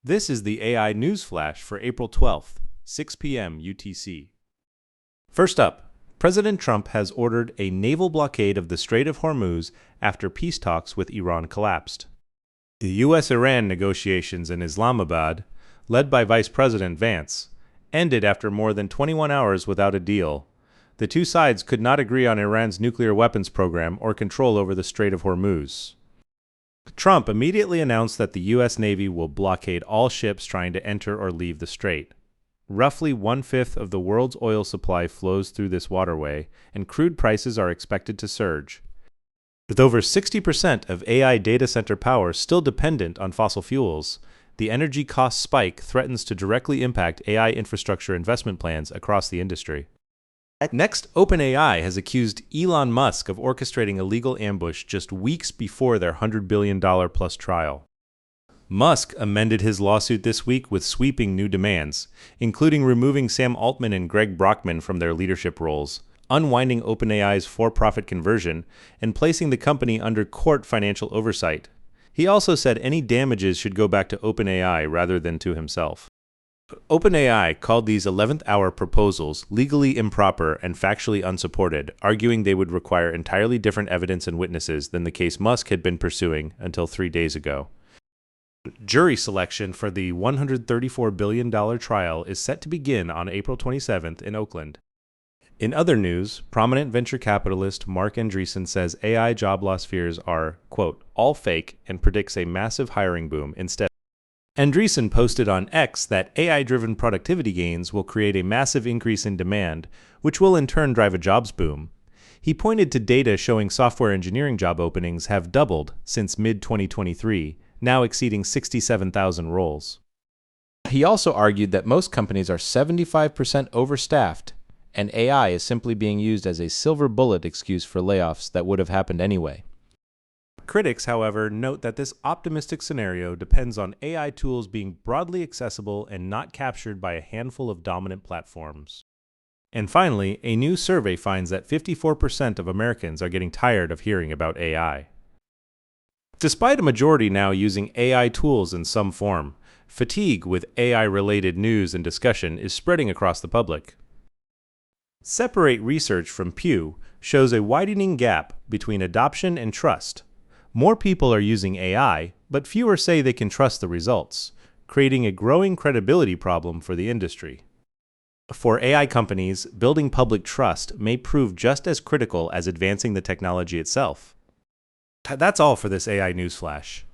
This is the AI News Flash for April 12th, 6 p.m. UTC. First up, President Trump has ordered a naval blockade of the Strait of Hormuz after peace talks with Iran collapsed. The U.S.-Iran negotiations in Islamabad, led by Vice President Vance, ended after more than 21 hours without a deal. The two sides could not agree on Iran's nuclear weapons program or control over the Strait of Hormuz. Trump immediately announced that the U.S. Navy will blockade all ships trying to enter or leave the strait. Roughly one-fifth of the world's oil supply flows through this waterway, and crude prices are expected to surge. With over 60% of AI data center power still dependent on fossil fuels, the energy cost spike threatens to directly impact AI infrastructure investment plans across the industry. Next, OpenAI has accused Elon Musk of orchestrating a legal ambush just weeks before their $100 billion-plus trial. Musk amended his lawsuit this week with sweeping new demands, including removing Sam Altman and Greg Brockman from their leadership roles, unwinding OpenAI's for-profit conversion, and placing the company under court financial oversight. He also said any damages should go back to OpenAI rather than to himself. OpenAI called these 11th-hour proposals legally improper and factually unsupported, arguing they would require entirely different evidence and witnesses than the case Musk had been pursuing until 3 days ago. Jury selection for the $134 billion trial is set to begin on April 27th in Oakland. In other news, prominent venture capitalist Mark Andreessen says AI job loss fears are, quote, all fake and predicts a massive hiring boom instead. Andreessen posted on X that AI-driven productivity gains will create a massive increase in demand, which will in turn drive a jobs boom. He pointed to data showing software engineering job openings have doubled since mid-2023, now exceeding 67,000 roles. He also argued that most companies are 75% overstaffed, and AI is simply being used as a silver bullet excuse for layoffs that would have happened anyway. Critics, however, note that this optimistic scenario depends on AI tools being broadly accessible and not captured by a handful of dominant platforms. And finally, a new survey finds that 54% of Americans are getting tired of hearing about AI. Despite a majority now using AI tools in some form, fatigue with AI-related news and discussion is spreading across the public. Separate research from Pew shows a widening gap between adoption and trust. More people are using AI, but fewer say they can trust the results, creating a growing credibility problem for the industry. For AI companies, building public trust may prove just as critical as advancing the technology itself. That's all for this AI News Flash.